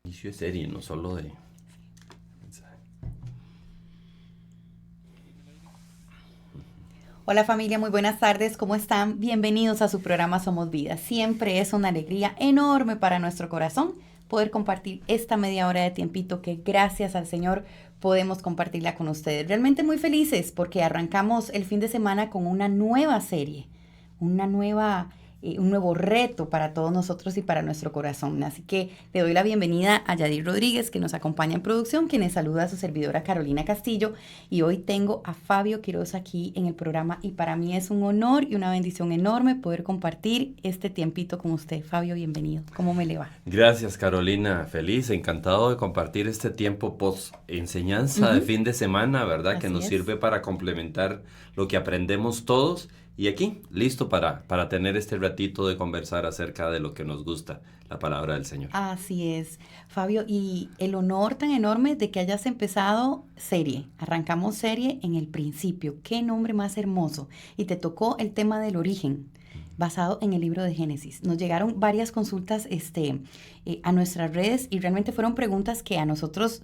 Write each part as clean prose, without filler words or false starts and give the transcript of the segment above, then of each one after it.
Inicio de serie, no solo de mensaje. Hola familia, muy buenas tardes, ¿cómo están? Bienvenidos a su programa Somos Vida. Siempre es una alegría enorme para nuestro corazón poder compartir esta media hora de tiempito que gracias al Señor podemos compartirla con ustedes. Realmente muy felices porque arrancamos el fin de semana con una nueva serie, un nuevo reto para todos nosotros y para nuestro corazón. Así que le doy la bienvenida a Yadir Rodríguez, que nos acompaña en producción, quienes saluda a su servidora Carolina Castillo. Y hoy tengo a Fabio Quiroz aquí en el programa y para mí es un honor y una bendición enorme poder compartir este tiempito con usted. Fabio, bienvenido. ¿Cómo me le va? Gracias, Carolina. Feliz, encantado de compartir este tiempo post enseñanza de fin de semana, ¿verdad? Que Así nos es. sirve para complementar lo que aprendemos todos. Y aquí, listo para tener este ratito de conversar acerca de lo que nos gusta, la palabra del Señor. Así es, Fabio, y el honor tan enorme de que hayas empezado serie. Arrancamos serie en el principio. Qué nombre más hermoso. Y te tocó el tema del origen, basado en el libro de Génesis. Nos llegaron varias consultas a nuestras redes y realmente fueron preguntas que a nosotros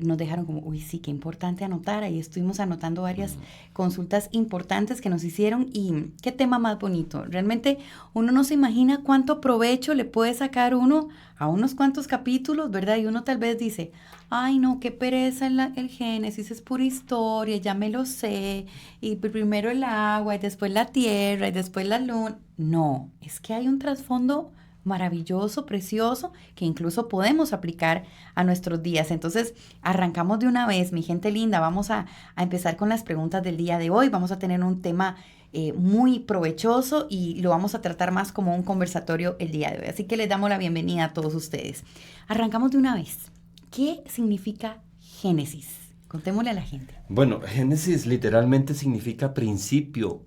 nos dejaron como, uy, sí, qué importante anotar. Ahí estuvimos anotando varias consultas importantes que nos hicieron y qué tema más bonito. Realmente uno no se imagina cuánto provecho le puede sacar uno a unos cuantos capítulos, ¿verdad? Y uno tal vez dice, ay no, qué pereza el Génesis, es pura historia, ya me lo sé, y primero el agua, y después la tierra, y después la luna. No, es que hay un trasfondo maravilloso, precioso, que incluso podemos aplicar a nuestros días. Entonces, arrancamos de una vez, mi gente linda, vamos a empezar con las preguntas del día de hoy. Vamos a tener un tema muy provechoso y lo vamos a tratar más como un conversatorio el día de hoy. Así que les damos la bienvenida a todos ustedes. Arrancamos de una vez. ¿Qué significa Génesis? Contémosle a la gente. Bueno, Génesis literalmente significa principio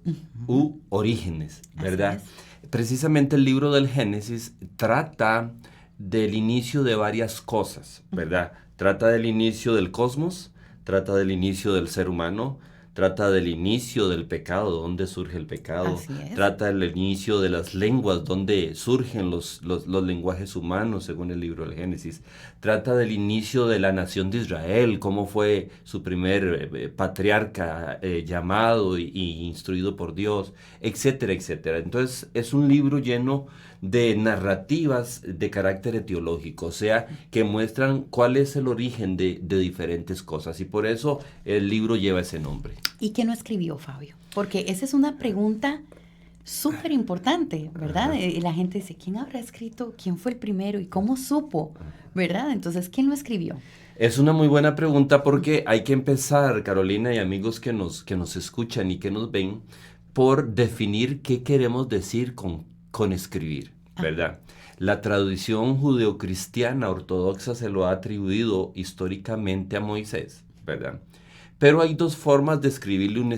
u orígenes, ¿verdad? Así es. Precisamente el libro del Génesis trata del inicio de varias cosas, ¿verdad? Trata del inicio del cosmos, trata del inicio del ser humano, trata del inicio del pecado, dónde surge el pecado, Así es. trata del inicio de las lenguas, dónde surgen los lenguajes humanos, según el libro del Génesis, trata del inicio de la nación de Israel, cómo fue su primer patriarca llamado y instruido por Dios, etcétera, etcétera. Entonces es un libro lleno de narrativas de carácter etiológico, o sea, que muestran cuál es el origen de diferentes cosas y por eso el libro lleva ese nombre. ¿Y qué no escribió Fabio? Porque esa es una pregunta súper importante, ¿verdad? La gente dice, ¿quién habrá escrito? ¿Quién fue el primero? ¿Y cómo supo? ¿Verdad? Entonces, ¿quién lo escribió? Es una muy buena pregunta porque hay que empezar, Carolina y amigos que nos escuchan y que nos ven, por definir qué queremos decir con escribir, ¿verdad? La tradición judeocristiana ortodoxa se lo ha atribuido históricamente a Moisés, ¿verdad? Pero hay dos formas de escribirle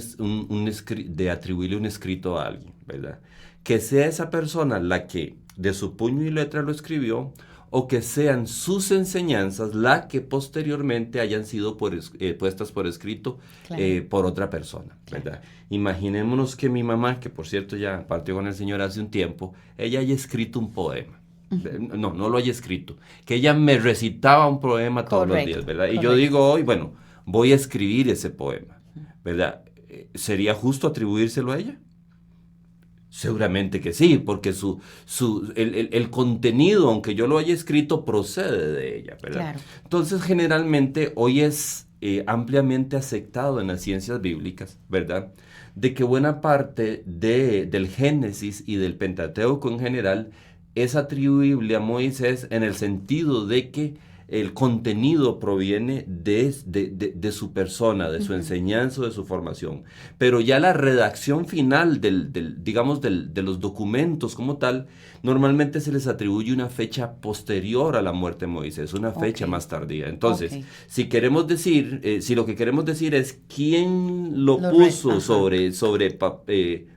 de atribuirle un escrito a alguien, ¿verdad? Que sea esa persona la que de su puño y letra lo escribió, o que sean sus enseñanzas las que posteriormente hayan sido puestas por escrito Claro. por otra persona, ¿verdad? Imaginémonos que mi mamá, que por cierto ya partió con el Señor hace un tiempo, ella haya escrito un poema. No lo haya escrito. Que ella me recitaba un poema todos los días, ¿verdad? Y yo digo hoy, bueno, voy a escribir ese poema, ¿verdad? ¿Sería justo atribuírselo a ella? Seguramente que sí, porque el contenido, aunque yo lo haya escrito, procede de ella, ¿verdad? Claro. Entonces, generalmente, hoy es ampliamente aceptado en las ciencias bíblicas, ¿verdad? De que buena parte del Génesis y del Pentateuco en general es atribuible a Moisés en el sentido de que el contenido proviene de su persona, de su enseñanza, de su formación. Pero ya la redacción final de los documentos como tal, normalmente se les atribuye una fecha posterior a la muerte de Moisés, una fecha más tardía. Entonces, si queremos decir, si lo que queremos decir es quién lo puso sobre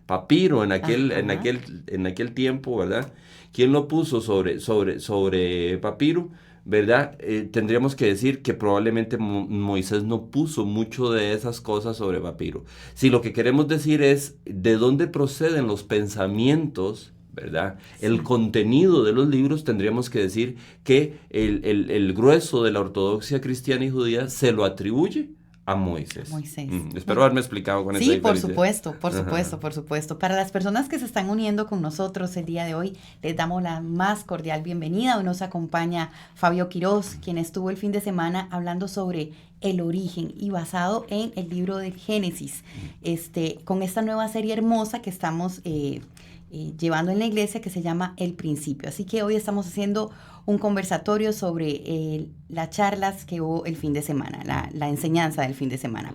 papiro en aquel tiempo, ¿verdad? ¿Quién lo puso sobre papiro? ¿Verdad? Tendríamos que decir que probablemente Moisés no puso mucho de esas cosas sobre papiro. Si lo que queremos decir es de dónde proceden los pensamientos, ¿verdad? Sí. El contenido de los libros tendríamos que decir que el grueso de la ortodoxia cristiana y judía se lo atribuye a Moisés. Espero haberme explicado con esa diferencia. Por supuesto. Para las personas que se están uniendo con nosotros el día de hoy, les damos la más cordial bienvenida. Hoy nos acompaña Fabio Quiroz, quien estuvo el fin de semana hablando sobre el origen y basado en el libro del Génesis, con esta nueva serie hermosa que estamos llevando en la iglesia que se llama El Principio. Así que hoy estamos haciendo un conversatorio sobre las charlas que hubo el fin de semana, la enseñanza del fin de semana.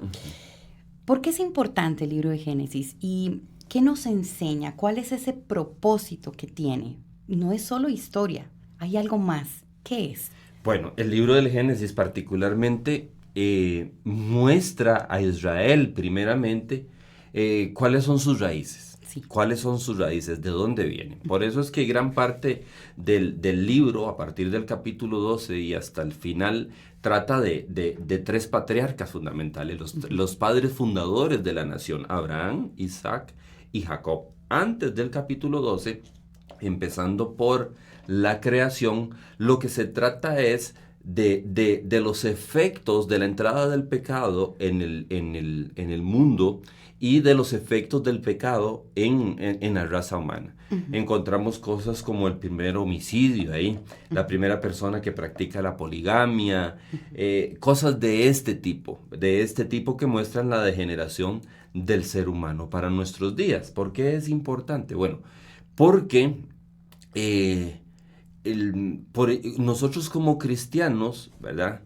¿Por qué es importante el libro de Génesis y qué nos enseña? ¿Cuál es ese propósito que tiene? No es solo historia, hay algo más. ¿Qué es? Bueno, el libro del Génesis particularmente muestra a Israel primeramente cuáles son sus raíces. Sí. ¿Cuáles son sus raíces? ¿De dónde vienen? Por eso es que gran parte del libro, a partir del capítulo 12 y hasta el final, trata de tres patriarcas fundamentales, los padres fundadores de la nación, Abraham, Isaac y Jacob. Antes del capítulo 12, empezando por la creación, lo que se trata es de los efectos de la entrada del pecado en el mundo y de los efectos del pecado en la raza humana. Uh-huh. Encontramos cosas como el primer homicidio ahí, la primera persona que practica la poligamia, cosas de este tipo que muestran la degeneración del ser humano para nuestros días. ¿Por qué es importante? Bueno, porque nosotros como cristianos, ¿verdad?,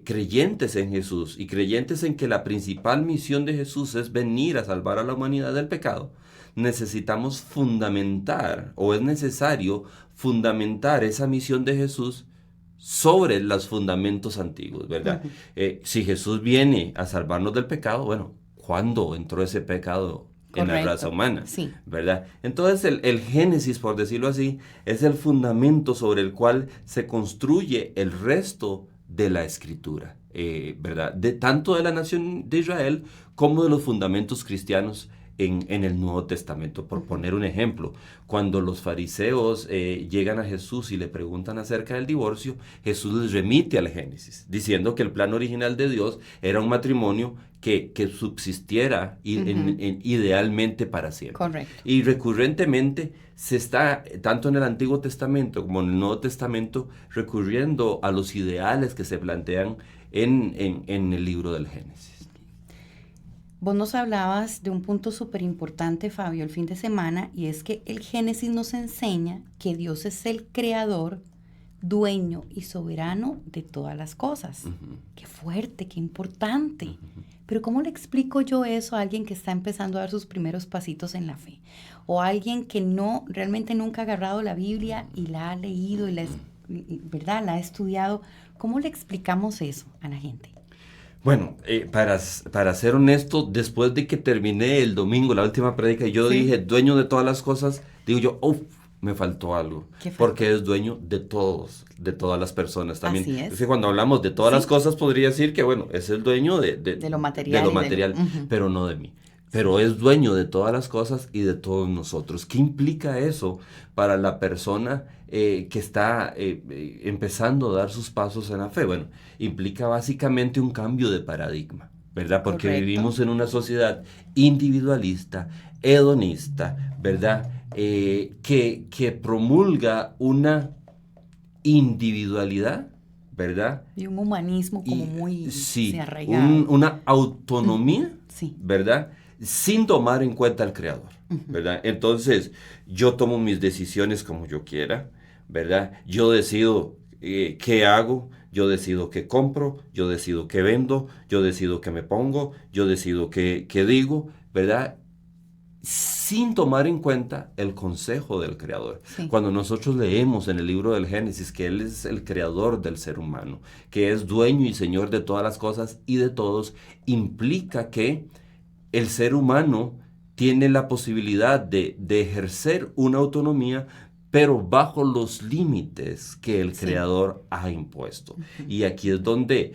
creyentes en Jesús y creyentes en que la principal misión de Jesús es venir a salvar a la humanidad del pecado, necesitamos fundamentar, o es necesario fundamentar esa misión de Jesús sobre los fundamentos antiguos, ¿verdad? Uh-huh. Si Jesús viene a salvarnos del pecado, bueno, ¿cuándo entró ese pecado en la raza humana? Sí. ¿Verdad? Entonces el Génesis, por decirlo así, es el fundamento sobre el cual se construye el resto de la Escritura, ¿verdad? Tanto de la nación de Israel como de los fundamentos cristianos en el Nuevo Testamento. Por poner un ejemplo, cuando los fariseos llegan a Jesús y le preguntan acerca del divorcio, Jesús les remite al Génesis, diciendo que el plan original de Dios era un matrimonio que subsistiera idealmente para siempre. Correcto. Y recurrentemente se está, tanto en el Antiguo Testamento como en el Nuevo Testamento, recurriendo a los ideales que se plantean en el libro del Génesis. Vos nos hablabas de un punto súper importante, Fabio, el fin de semana, y es que el Génesis nos enseña que Dios es el creador, dueño y soberano de todas las cosas. Uh-huh. Qué fuerte, qué importante. Uh-huh. Pero ¿cómo le explico yo eso a alguien que está empezando a dar sus primeros pasitos en la fe? O a alguien que realmente nunca ha agarrado la Biblia y la ha leído y ¿verdad?, la ha estudiado. ¿Cómo le explicamos eso a la gente? Bueno, para ser honesto, después de que terminé el domingo, la última prédica, yo dije, dueño de todas las cosas, digo yo, me faltó algo, porque es dueño de todas las personas también. Así es. Que cuando hablamos de todas las cosas, podría decir que, bueno, es el dueño de lo material. Uh-huh. Pero no de mí. Pero es dueño de todas las cosas y de todos nosotros. ¿Qué implica eso para la persona que está empezando a dar sus pasos en la fe? Bueno, implica básicamente un cambio de paradigma, ¿verdad? Porque Correcto. Vivimos en una sociedad individualista, hedonista, ¿verdad? Que promulga una individualidad, ¿verdad? Y un humanismo como muy arraigado. Una autonomía, sí, ¿verdad?, sin tomar en cuenta al Creador, ¿verdad? Entonces, yo tomo mis decisiones como yo quiera, ¿verdad? Yo decido qué hago, yo decido qué compro, yo decido qué vendo, yo decido qué me pongo, yo decido qué digo, ¿verdad?, sin tomar en cuenta el consejo del Creador. Sí. Cuando nosotros leemos en el libro del Génesis que Él es el creador del ser humano, que es dueño y señor de todas las cosas y de todos, implica que el ser humano tiene la posibilidad de ejercer una autonomía, pero bajo los límites que el Creador ha impuesto. Uh-huh. Y aquí es donde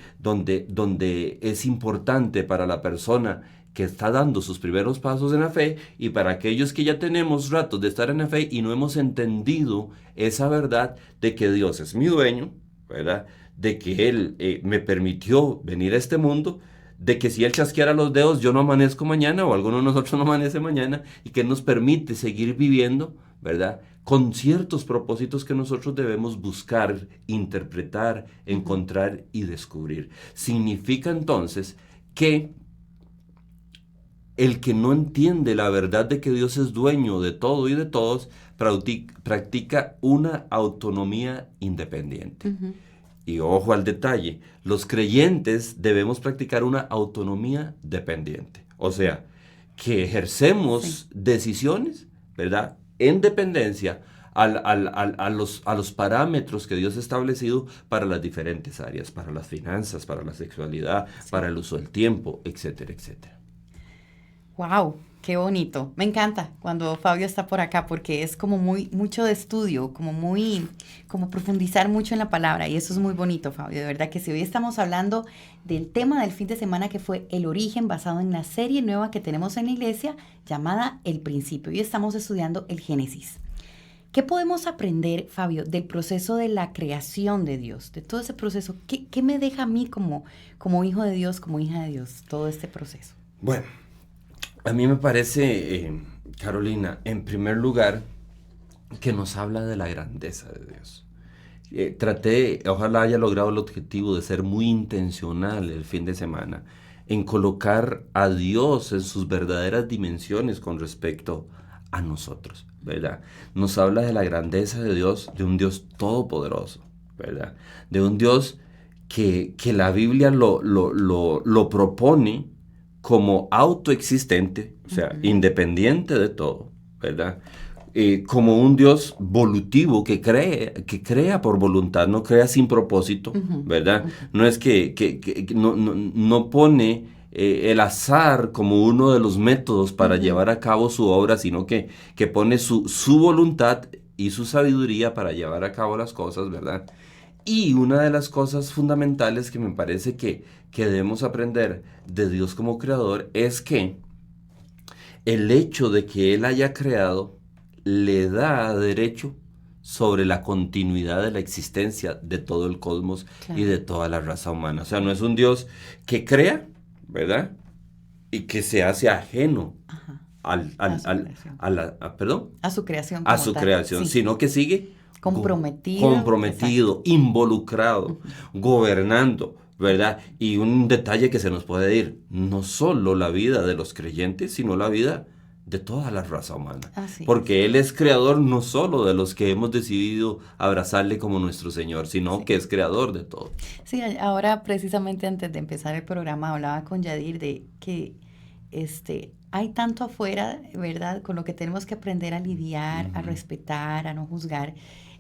es importante para la persona que está dando sus primeros pasos en la fe, y para aquellos que ya tenemos ratos de estar en la fe y no hemos entendido esa verdad de que Dios es mi dueño, ¿verdad? De que Él me permitió venir a este mundo, de que si Él chasqueara los dedos yo no amanezco mañana, o alguno de nosotros no amanece mañana, y que nos permite seguir viviendo, ¿verdad? Con ciertos propósitos que nosotros debemos buscar, interpretar, encontrar y descubrir. Significa entonces que el que no entiende la verdad de que Dios es dueño de todo y de todos, practica una autonomía independiente. Ujú. Y ojo al detalle, los creyentes debemos practicar una autonomía dependiente. O sea, que ejercemos decisiones, ¿verdad? En dependencia a los parámetros que Dios ha establecido para las diferentes áreas, para las finanzas, para la sexualidad, para el uso del tiempo, etcétera, etcétera. Wow, qué bonito. Me encanta cuando Fabio está por acá porque es como mucho de estudio, como profundizar mucho en la palabra, y eso es muy bonito, Fabio. De verdad que si hoy estamos hablando del tema del fin de semana, que fue el origen, basado en la serie nueva que tenemos en la iglesia llamada El Principio. Hoy estamos estudiando el Génesis. ¿Qué podemos aprender, Fabio, del proceso de la creación de Dios? De todo ese proceso, ¿qué me deja a mí como hijo de Dios, como hija de Dios, todo este proceso? Bueno, a mí me parece, Carolina, en primer lugar, que nos habla de la grandeza de Dios. Ojalá haya logrado el objetivo de ser muy intencional el fin de semana en colocar a Dios en sus verdaderas dimensiones con respecto a nosotros, ¿verdad? Nos habla de la grandeza de Dios, de un Dios todopoderoso, ¿verdad? De un Dios que la Biblia lo propone como autoexistente, o sea, independiente de todo, ¿verdad? Como un Dios volutivo que crea por voluntad, no crea sin propósito, ¿verdad? No es que no pone el azar como uno de los métodos para llevar a cabo su obra, sino que pone su voluntad y su sabiduría para llevar a cabo las cosas, ¿verdad? Y una de las cosas fundamentales que me parece que debemos aprender de Dios como creador es que el hecho de que Él haya creado le da derecho sobre la continuidad de la existencia de todo el cosmos, claro, y de toda la raza humana. O sea, no es un Dios que crea, ¿verdad? Y que se hace ajeno a su creación, a su creación, sí, sino que sigue comprometido, involucrado, gobernando, ¿verdad? Y un detalle que se nos puede ir, no solo la vida de los creyentes, sino la vida de toda la raza humana. Porque Él es creador no solo de los que hemos decidido abrazarle como nuestro Señor, sino que es creador de todo. Sí, ahora precisamente antes de empezar el programa hablaba con Yadir de que hay tanto afuera, ¿verdad? Con lo que tenemos que aprender a lidiar, a respetar, a no juzgar,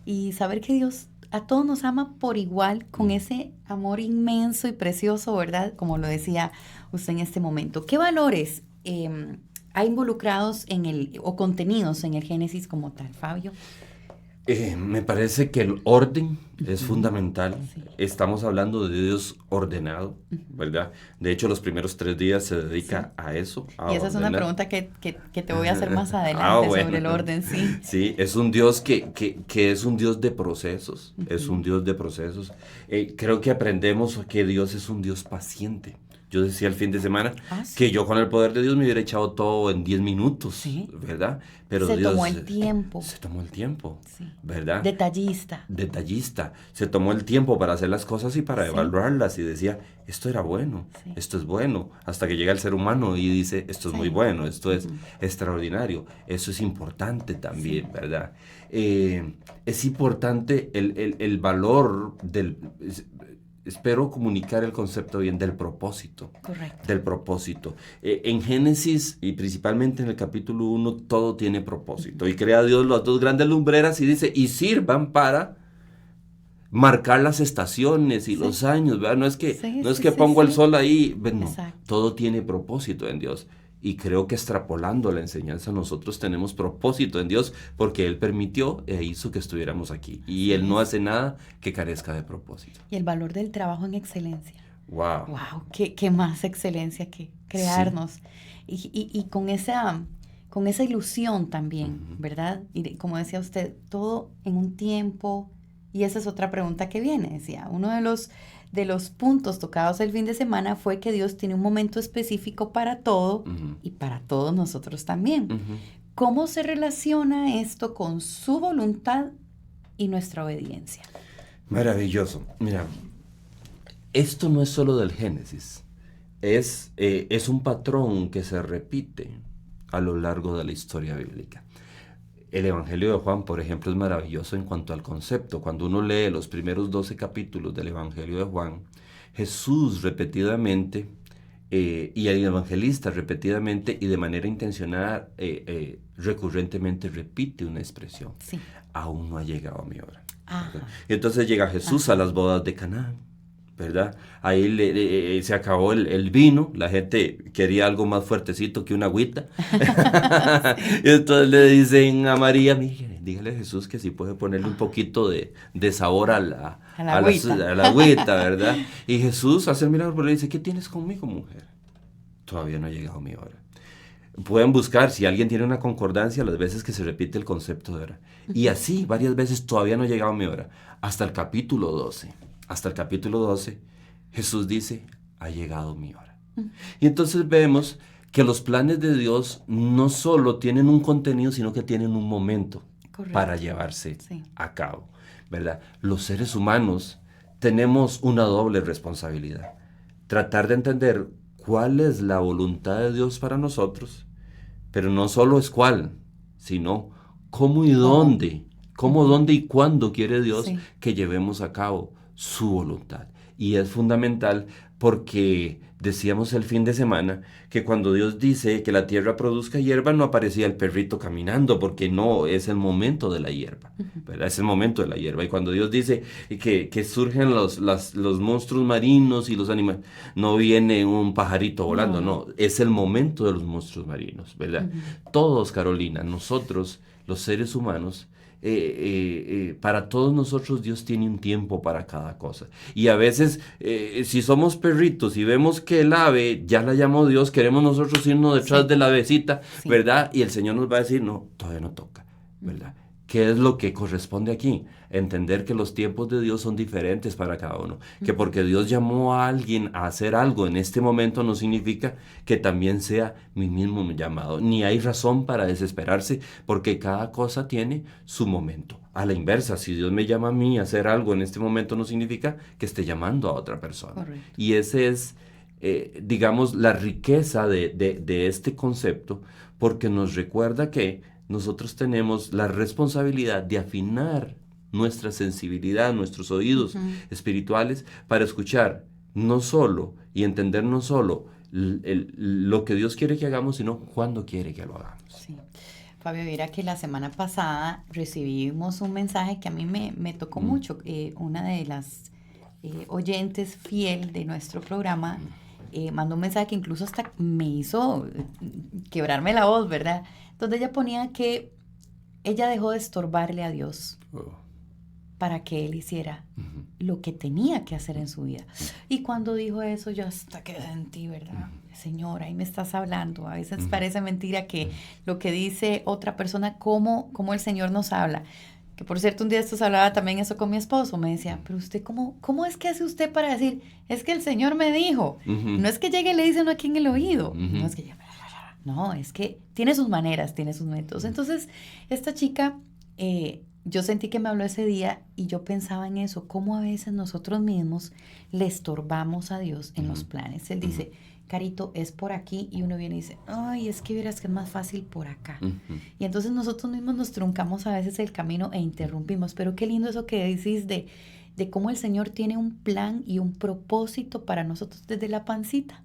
y saber que Dios a todos nos ama por igual, con ese amor inmenso y precioso, ¿verdad? Como lo decía usted en este momento. ¿Qué valores hay involucrados o contenidos en el Génesis como tal, Fabio? Me parece que el orden es fundamental. Sí. Estamos hablando de Dios ordenado, ¿verdad? De hecho, los primeros 3 días se dedica a eso. Y esa es una pregunta que te voy a hacer más adelante sobre el orden, sí. Sí, es un Dios que es un Dios de procesos, es un Dios de procesos. Creo que aprendemos que Dios es un Dios paciente. Yo decía el fin de semana que yo con el poder de Dios me hubiera echado todo en 10 minutos, ¿sí? ¿Verdad? Pero se Dios tomó el tiempo. Se tomó el tiempo, sí, ¿verdad? Detallista. Se tomó el tiempo para hacer las cosas y para evaluarlas, y decía, esto era bueno, esto es bueno, hasta que llega el ser humano y dice, esto es muy bueno, esto es extraordinario, eso es importante también, ¿verdad? Es importante el valor del... Espero comunicar el concepto bien del propósito. Correcto. Del propósito. En Génesis, y principalmente en el capítulo 1, todo tiene propósito. Y crea Dios las 2 grandes lumbreras y dice, y sirvan para marcar las estaciones y los años, ¿verdad? No es que pongo el sol ahí, no, todo tiene propósito en Dios. Y creo que extrapolando la enseñanza, nosotros tenemos propósito en Dios porque Él permitió e hizo que estuviéramos aquí. Y Él no hace nada que carezca de propósito. Y el valor del trabajo en excelencia. Wow. Wow, qué más excelencia que crearnos. Sí. Y con esa ilusión también, ¿verdad? Y como decía usted, todo en un tiempo. Y esa es otra pregunta que viene. Decía, uno de los puntos tocados el fin de semana fue que Dios tiene un momento específico para todo y para todos nosotros también. ¿Cómo se relaciona esto con su voluntad y nuestra obediencia? Maravilloso. Mira, esto no es solo del Génesis, es un patrón que se repite a lo largo de la historia bíblica. El Evangelio de Juan, por ejemplo, es maravilloso en cuanto al concepto. Cuando uno lee los primeros 12 capítulos del Evangelio de Juan, Jesús repetidamente y el evangelista repetidamente y de manera intencionada, recurrentemente repite una expresión. Sí. Aún no ha llegado mi hora. Y entonces llega Jesús a las bodas de Caná, ¿verdad? Ahí se acabó el vino, la gente quería algo más fuertecito que una agüita. Y entonces le dicen a María, dígale a Jesús que si puede ponerle un poquito de sabor a la agüita, ¿verdad? Y Jesús hace el milagro, pero le dice, ¿qué tienes conmigo, mujer? Todavía no ha llegado mi hora. Pueden buscar, si alguien tiene una concordancia, las veces que se repite el concepto de hora. Y así, varias veces, todavía no ha llegado mi hora. Hasta el capítulo 12. Hasta el capítulo 12, Jesús dice, ha llegado mi hora. Y entonces vemos que los planes de Dios no solo tienen un contenido, sino que tienen un momento. Correcto. Para llevarse a cabo, ¿verdad? Los seres humanos tenemos una doble responsabilidad. Tratar de entender cuál es la voluntad de Dios para nosotros, pero no solo es cuál, sino cómo y dónde, dónde y cuándo quiere Dios que llevemos a cabo su voluntad. Y es fundamental porque decíamos el fin de semana que cuando Dios dice que la tierra produzca hierba, no aparecía el perrito caminando, porque no es el momento de la hierba, ¿verdad? Es el momento de la hierba. Y cuando Dios dice que surgen los monstruos marinos y los animales, no viene un pajarito volando, no, es el momento de los monstruos marinos, ¿verdad? Todos, Carolina, nosotros, los seres humanos, para todos nosotros Dios tiene un tiempo para cada cosa. Y a veces, si somos perritos y vemos que el ave ya la llamó Dios, queremos nosotros irnos detrás de la avecita, ¿verdad? Y el Señor nos va a decir, no, todavía no toca, ¿verdad? ¿Qué es lo que corresponde aquí? Entender que los tiempos de Dios son diferentes para cada uno. Que porque Dios llamó a alguien a hacer algo en este momento no significa que también sea mi mismo llamado. Ni hay razón para desesperarse porque cada cosa tiene su momento. A la inversa, si Dios me llama a mí a hacer algo en este momento no significa que esté llamando a otra persona. Correcto. Y ese es, digamos, la riqueza de este concepto, porque nos recuerda que nosotros tenemos la responsabilidad de afinar nuestra sensibilidad, nuestros oídos espirituales para escuchar no solo y entender no solo lo que Dios quiere que hagamos, sino cuándo quiere que lo hagamos. Sí. Fabio, mira que la semana pasada recibimos un mensaje que a mí me tocó mucho. Una de las oyentes fiel de nuestro programa mandó un mensaje que incluso hasta me hizo quebrarme la voz, ¿verdad? Donde ella ponía que ella dejó de estorbarle a Dios para que Él hiciera lo que tenía que hacer en su vida. Y cuando dijo eso, yo hasta que sentí, ¿verdad? Señor, ahí me estás hablando. A veces parece mentira que lo que dice otra persona, cómo el Señor nos habla. Que por cierto, un día esto se hablaba también eso con mi esposo. Me decía, pero usted, ¿cómo es que hace usted para decir? Es que el Señor me dijo. No es que llegue y le dice uno aquí en el oído. No es que llegue. No, es que tiene sus maneras, tiene sus métodos. Entonces, esta chica, yo sentí que me habló ese día y yo pensaba en eso, cómo a veces nosotros mismos le estorbamos a Dios en los planes. Él dice, Carito, es por aquí, y uno viene y dice, ay, es que verás que es más fácil por acá. Y entonces nosotros mismos nos truncamos a veces el camino e interrumpimos. Pero qué lindo eso que decís de cómo el Señor tiene un plan y un propósito para nosotros desde la pancita.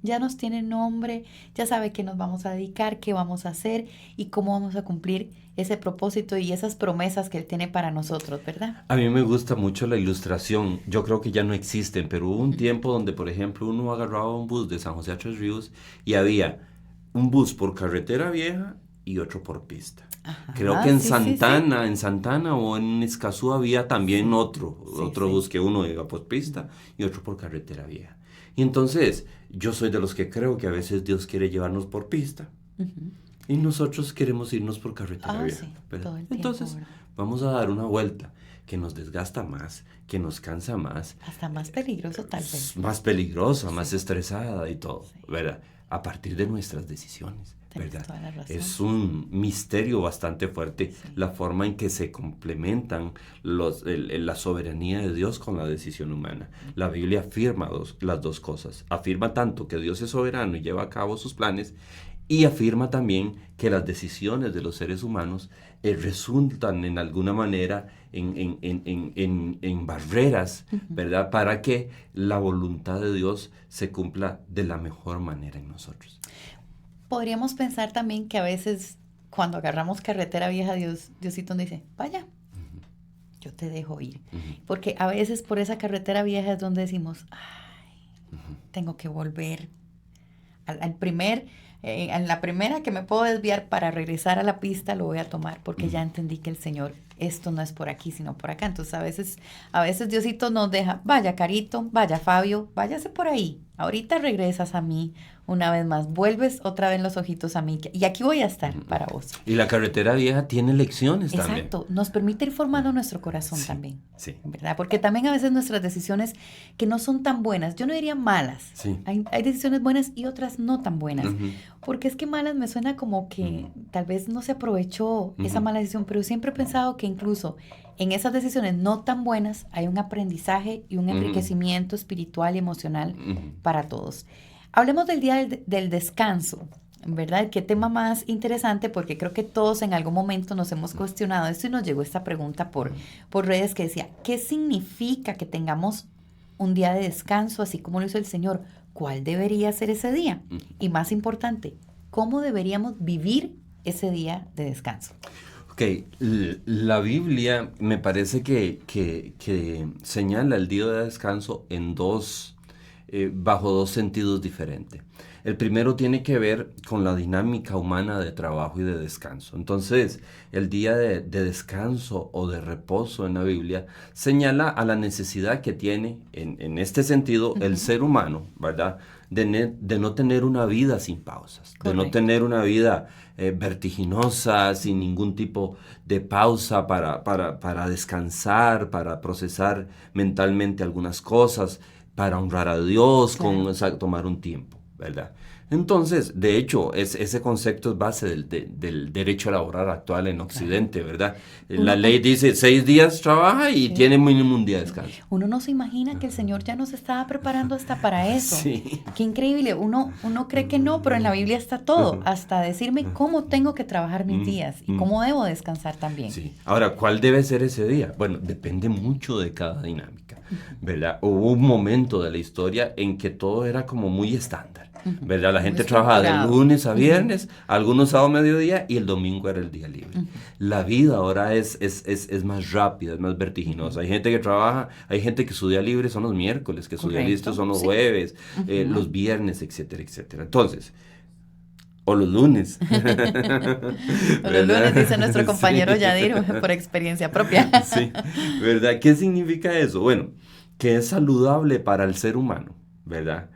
Ya nos tiene nombre, ya sabe qué nos vamos a dedicar, qué vamos a hacer y cómo vamos a cumplir ese propósito y esas promesas que Él tiene para nosotros, ¿verdad? A mí me gusta mucho la ilustración. Yo creo que ya no existen, pero hubo un tiempo donde, por ejemplo, uno agarraba un bus de San José a Tres Ríos y había un bus por carretera vieja y otro por pista. Ajá, Creo que en sí, sí, sí. Santana o en Escazú había también otro Sí. bus que uno iba por pista y otro por carretera vieja. Y entonces, yo soy de los que creo que a veces Dios quiere llevarnos por pista Ujú. y nosotros queremos irnos por carretera Ah, vieja, sí, ¿verdad? todo el tiempo, Entonces, ¿verdad? vamos a dar una vuelta que nos desgasta más, que nos cansa más, Hasta más peligroso tal vez. más peligrosa, más Sí, estresada y todo, sí, ¿verdad? A partir de nuestras decisiones, tenés ¿verdad? toda la razón. Es un misterio bastante fuerte Sí. la forma en que se complementan la soberanía de Dios con la decisión humana. La Biblia afirma las dos cosas. Afirma tanto que Dios es soberano y lleva a cabo sus planes, y afirma también que las decisiones de los seres humanos resultan en alguna manera en barreras, ¿verdad? Para que la voluntad de Dios se cumpla de la mejor manera en nosotros. Podríamos pensar también que a veces cuando agarramos carretera vieja, Diosito nos dice, vaya, yo te dejo ir. Porque a veces por esa carretera vieja es donde decimos, ay, tengo que volver en la primera que me puedo desviar para regresar a la pista, lo voy a tomar porque ya entendí que el Señor, esto no es por aquí, sino por acá. Entonces a veces Diosito nos deja, vaya Carito, vaya Fabio, váyase por ahí. Ahorita regresas a mí una vez más, vuelves otra vez los ojitos a mí y aquí voy a estar para vos. Y la carretera vieja tiene lecciones también. Exacto, nos permite ir formando nuestro corazón Sí, también, sí. ¿verdad? Porque también a veces nuestras decisiones que no son tan buenas, yo no diría malas, Sí. hay decisiones buenas y otras no tan buenas, Ujú. porque es que malas me suena como que tal vez no se aprovechó esa mala decisión, pero siempre he pensado que incluso en esas decisiones no tan buenas hay un aprendizaje y un enriquecimiento espiritual y emocional para todos. Hablemos del día del descanso. ¿Verdad? Qué tema más interesante, porque creo que todos en algún momento nos hemos cuestionado esto y nos llegó esta pregunta por redes que decía, ¿qué significa que tengamos un día de descanso así como lo hizo el Señor? ¿Cuál debería ser ese día? Y más importante, ¿cómo deberíamos vivir ese día de descanso? Ok, la Biblia me parece que señala el día de descanso bajo dos sentidos diferentes. El primero tiene que ver con la dinámica humana de trabajo y de descanso. Entonces, el día de descanso o de reposo en la Biblia señala a la necesidad que tiene, en este sentido, el ser humano, ¿verdad? De no tener una vida sin pausas, de no Correcto. tener una vida vertiginosa, sin ningún tipo de pausa para descansar, para procesar mentalmente algunas cosas, para honrar a Dios, Claro. tomar un tiempo, ¿verdad? Entonces, de hecho, ese concepto es base del derecho laboral actual en Occidente, ¿verdad? La ley dice 6 días trabaja y Sí. tiene mínimo un día de descanso. Uno no se imagina que el Señor ya nos estaba preparando hasta para eso. Sí. Qué increíble. Uno cree que no, pero en la Biblia está todo. Hasta decirme cómo tengo que trabajar mis días y cómo debo descansar también. Sí. Ahora, ¿cuál debe ser ese día? Bueno, depende mucho de cada dinámica, ¿verdad? Hubo un momento de la historia en que todo era como muy estándar, ¿verdad? La Muy gente trabajaba de estructurado. lunes a viernes, algunos sábado mediodía y el domingo era el día libre. La vida ahora es más rápida, es más vertiginosa. Hay gente que trabaja, hay gente que su día libre son los miércoles, que su día libre son los Sí. jueves, los viernes, etcétera, etcétera. Entonces, o los lunes. O los lunes, dice nuestro compañero Sí. Yadir, por experiencia propia. Sí, ¿verdad? ¿Qué significa eso? Bueno, que es saludable para el ser humano, ¿verdad?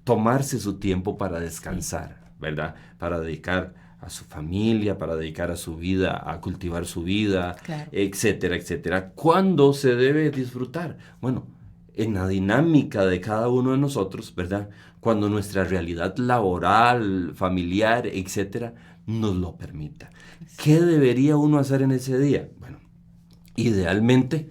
Tomarse su tiempo para descansar, ¿verdad? Para dedicar a su familia, para dedicar a su vida, a cultivar su vida, Claro. etcétera, etcétera. ¿Cuándo se debe disfrutar? Bueno, en la dinámica de cada uno de nosotros, ¿verdad? Cuando nuestra realidad laboral, familiar, etcétera, nos lo permita. ¿Qué debería uno hacer en ese día? Bueno, idealmente,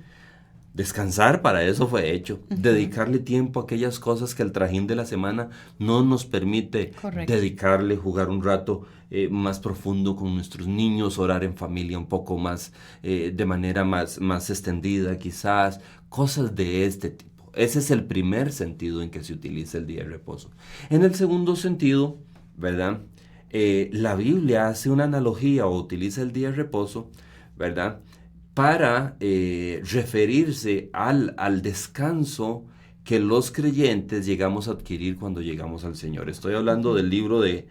descansar, para eso fue hecho. Dedicarle tiempo a aquellas cosas que el trajín de la semana no nos permite. Correcto. Dedicarle, jugar un rato más profundo con nuestros niños, orar en familia un poco más, de manera más extendida quizás, cosas de este tipo. Ese es el primer sentido en que se utiliza el día de reposo. En el segundo sentido, ¿verdad? La Biblia hace una analogía o utiliza el día de reposo, ¿verdad? Para referirse al descanso que los creyentes llegamos a adquirir cuando llegamos al Señor. Estoy hablando del libro de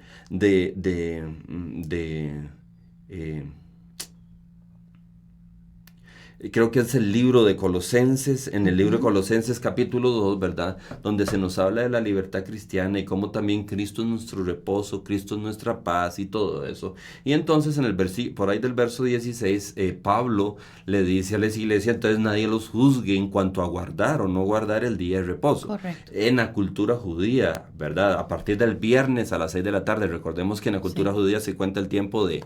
creo que es el libro de Colosenses, en el libro de Colosenses capítulo 2, ¿verdad? Donde se nos habla de la libertad cristiana y cómo también Cristo es nuestro reposo, Cristo es nuestra paz y todo eso. Y entonces en el por ahí del verso 16, Pablo le dice a las iglesias, entonces nadie los juzgue en cuanto a guardar o no guardar el día de reposo. Correcto. En la cultura judía, ¿verdad? A partir del viernes a las 6 de la tarde, recordemos que en la cultura judía se cuenta el tiempo de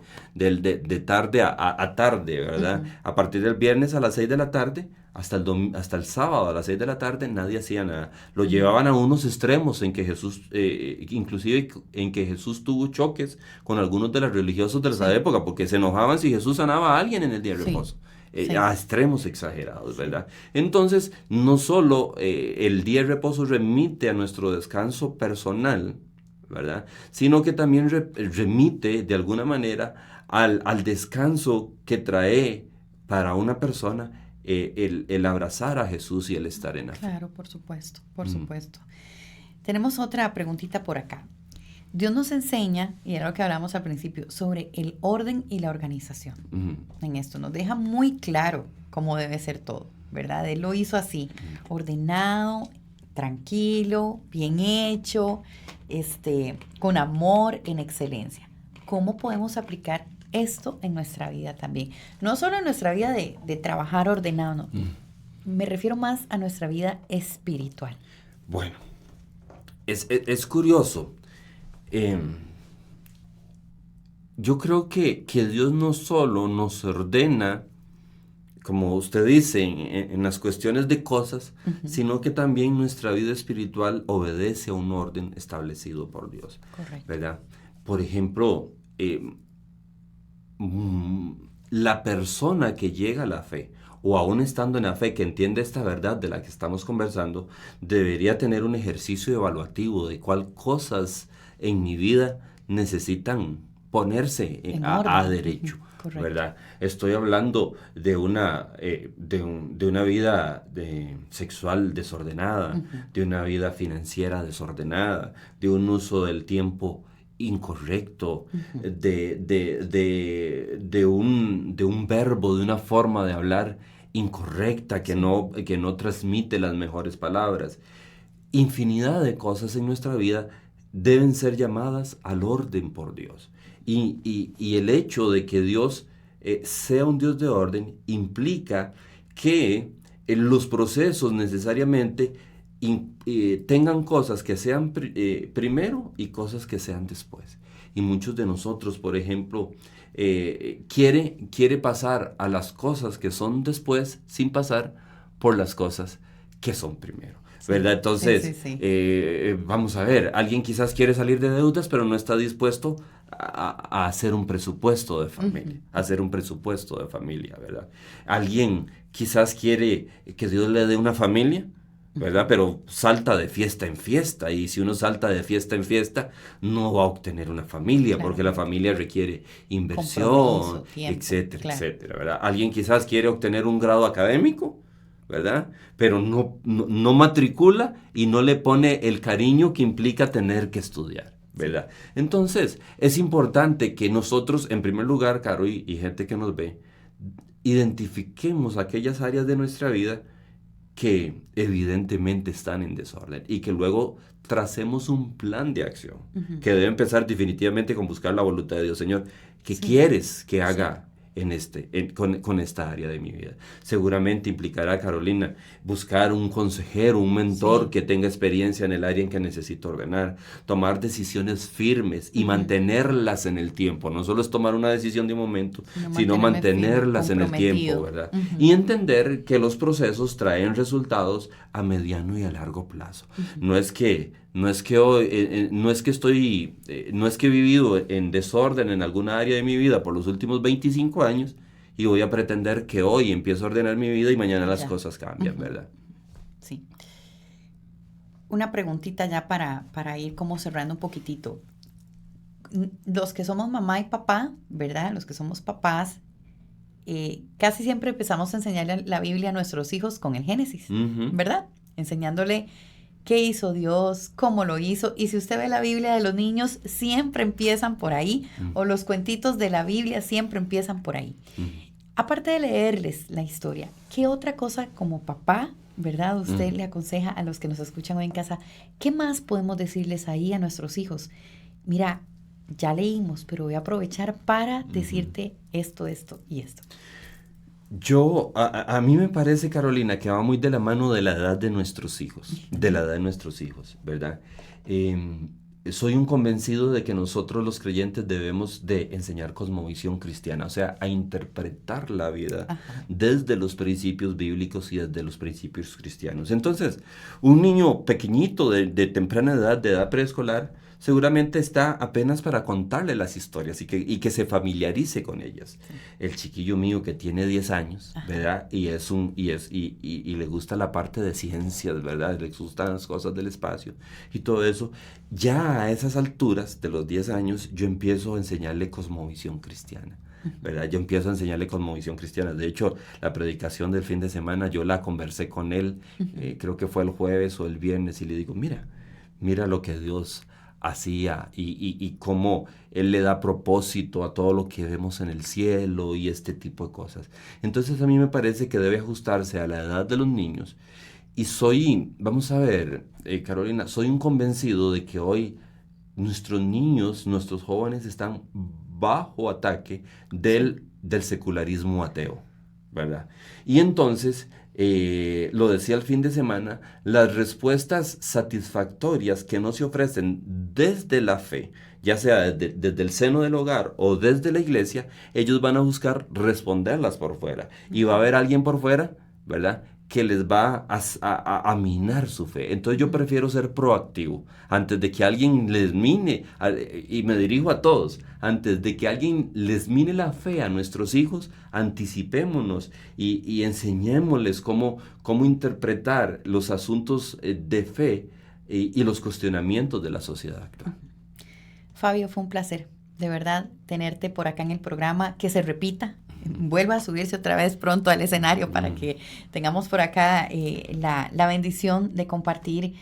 tarde a tarde, ¿verdad? A partir del viernes a las 6 de la tarde hasta el sábado a las 6 de la tarde nadie hacía nada. Lo llevaban a unos extremos en que Jesús, inclusive en que Jesús tuvo choques con algunos de los religiosos de esa época, porque se enojaban si Jesús sanaba a alguien en el día de reposo. A extremos exagerados, ¿verdad? Entonces, no solo el día de reposo remite a nuestro descanso personal, ¿verdad? Sino que también remite de alguna manera al descanso que trae para una persona el abrazar a Jesús y el estar en la fe. Claro, por supuesto, por supuesto. Tenemos otra preguntita por acá. Dios nos enseña, y era lo que hablamos al principio, sobre el orden y la organización. En esto nos deja muy claro cómo debe ser todo, ¿verdad? Él lo hizo así, ordenado, tranquilo, bien hecho, con amor, en excelencia. ¿Cómo podemos aplicar esto en nuestra vida también? No solo en nuestra vida de trabajar ordenado, no. Me refiero más a nuestra vida espiritual. Bueno, es curioso. Yo creo que Dios no solo nos ordena, como usted dice, en las cuestiones de cosas, sino que también nuestra vida espiritual obedece a un orden establecido por Dios. Correcto. ¿Verdad? Por ejemplo, la persona que llega a la fe, o aún estando en la fe, que entiende esta verdad de la que estamos conversando, debería tener un ejercicio evaluativo de cuál cosas en mi vida necesitan ponerse a derecho. Correcto. ¿Verdad? Estoy hablando de una vida sexual desordenada, de una vida financiera desordenada, de un uso del tiempo incorrecto, de un verbo, de una forma de hablar incorrecta que no transmite las mejores palabras. Infinidad de cosas en nuestra vida deben ser llamadas al orden por Dios. Y el hecho de que Dios sea un Dios de orden implica que los procesos necesariamente tengan cosas que sean primero y cosas que sean después. Y muchos de nosotros, por ejemplo, quiere pasar a las cosas que son después sin pasar por las cosas que son primero. ¿Verdad? Entonces, vamos a ver, alguien quizás quiere salir de deudas, pero no está dispuesto a hacer un presupuesto de familia, ¿verdad? Alguien quizás quiere que Dios le dé una familia, ¿verdad? Pero salta de fiesta en fiesta, y si uno salta de fiesta en fiesta, no va a obtener una familia, claro, porque la familia requiere inversión, tiempo, etcétera, claro, etcétera, ¿verdad? Alguien quizás quiere obtener un grado académico, ¿verdad? Pero no matricula y no le pone el cariño que implica tener que estudiar, ¿verdad? Entonces, es importante que nosotros, en primer lugar, Caro, y gente que nos ve, identifiquemos aquellas áreas de nuestra vida que evidentemente están en desorden y que luego tracemos un plan de acción, que debe empezar definitivamente con buscar la voluntad de Dios. Señor, ¿qué quieres que haga con esta área de mi vida? Seguramente implicará, Carolina, buscar un consejero, un mentor que tenga experiencia en el área en que necesito ordenar, tomar decisiones firmes y mantenerlas en el tiempo. No solo es tomar una decisión de un momento, sino mantenerlas en el tiempo, ¿verdad? Y entender que los procesos traen resultados a mediano y a largo plazo. No es que he vivido en desorden en alguna área de mi vida por los últimos 25 años y voy a pretender que hoy empiezo a ordenar mi vida y mañana las cosas cambian, ¿verdad? Sí. Una preguntita ya para ir como cerrando un poquitito. Los que somos mamá y papá, ¿verdad? Los que somos papás, casi siempre empezamos a enseñarle la Biblia a nuestros hijos con el Génesis, ¿verdad? Enseñándole qué hizo Dios, cómo lo hizo. Y si usted ve la Biblia de los niños, siempre empiezan por ahí, o los cuentitos de la Biblia siempre empiezan por ahí. Aparte de leerles la historia, ¿qué otra cosa como papá, verdad, usted le aconseja a los que nos escuchan hoy en casa? ¿Qué más podemos decirles ahí a nuestros hijos? Mira, ya leímos, pero voy a aprovechar para decirte esto y esto. A mí me parece, Carolina, que va muy de la mano de la edad de nuestros hijos, ¿verdad? Soy un convencido de que nosotros los creyentes debemos de enseñar cosmovisión cristiana, o sea, a interpretar la vida desde los principios bíblicos y desde los principios cristianos. Entonces, un niño pequeñito de temprana edad, de edad preescolar, seguramente está apenas para contarle las historias y que se familiarice con ellas. Sí. El chiquillo mío que tiene 10 años, ¿verdad? Y le gusta la parte de ciencias, ¿verdad? Le gustan las cosas del espacio y todo eso. Ya a esas alturas de los 10 años yo empiezo a enseñarle cosmovisión cristiana, ¿verdad? Yo empiezo a enseñarle cosmovisión cristiana. De hecho, la predicación del fin de semana yo la conversé con él, creo que fue el jueves o el viernes, y le digo, mira lo que Dios hacía y cómo Él le da propósito a todo lo que vemos en el cielo y este tipo de cosas. Entonces a mí me parece que debe ajustarse a la edad de los niños. Y vamos a ver, Carolina, soy un convencido de que hoy nuestros niños, nuestros jóvenes están bajo ataque del secularismo ateo, ¿verdad? Y entonces, lo decía el fin de semana, las respuestas satisfactorias que no se ofrecen desde la fe, ya sea desde el seno del hogar o desde la iglesia, ellos van a buscar responderlas por fuera. Y va a haber alguien por fuera, ¿verdad?, que les va a minar su fe. Entonces yo prefiero ser proactivo antes de que alguien les mine, y me dirijo a todos, antes de que alguien les mine la fe a nuestros hijos, anticipémonos y enseñémosles cómo interpretar los asuntos de fe y los cuestionamientos de la sociedad actual. Fabio, fue un placer, de verdad, tenerte por acá en el programa, que se repita. Vuelva a subirse otra vez pronto al escenario para que tengamos por acá la bendición de compartir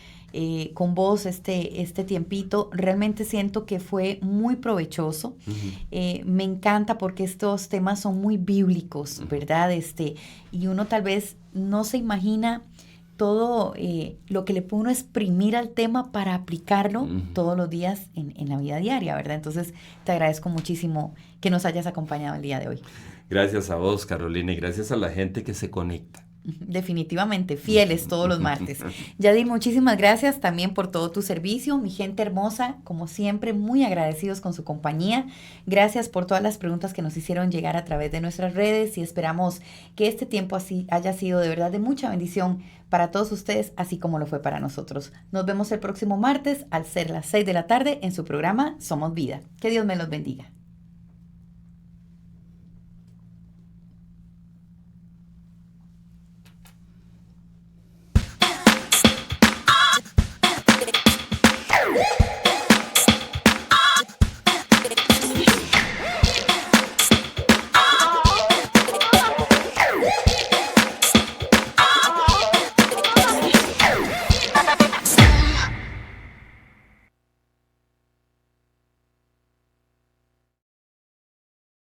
con vos este tiempito. Realmente siento que fue muy provechoso. Me encanta porque estos temas son muy bíblicos, ¿verdad? Y uno tal vez no se imagina todo lo que le puede uno exprimir al tema para aplicarlo todos los días en la vida diaria, ¿verdad? Entonces, te agradezco muchísimo que nos hayas acompañado el día de hoy. Gracias a vos, Carolina, y gracias a la gente que se conecta. Definitivamente, fieles todos los martes. Yadir, muchísimas gracias también por todo tu servicio. Mi gente hermosa, como siempre, muy agradecidos con su compañía. Gracias por todas las preguntas que nos hicieron llegar a través de nuestras redes y esperamos que este tiempo así haya sido de verdad de mucha bendición para todos ustedes, así como lo fue para nosotros. Nos vemos el próximo martes al ser las 6 de la tarde en su programa Somos Vida. Que Dios me los bendiga.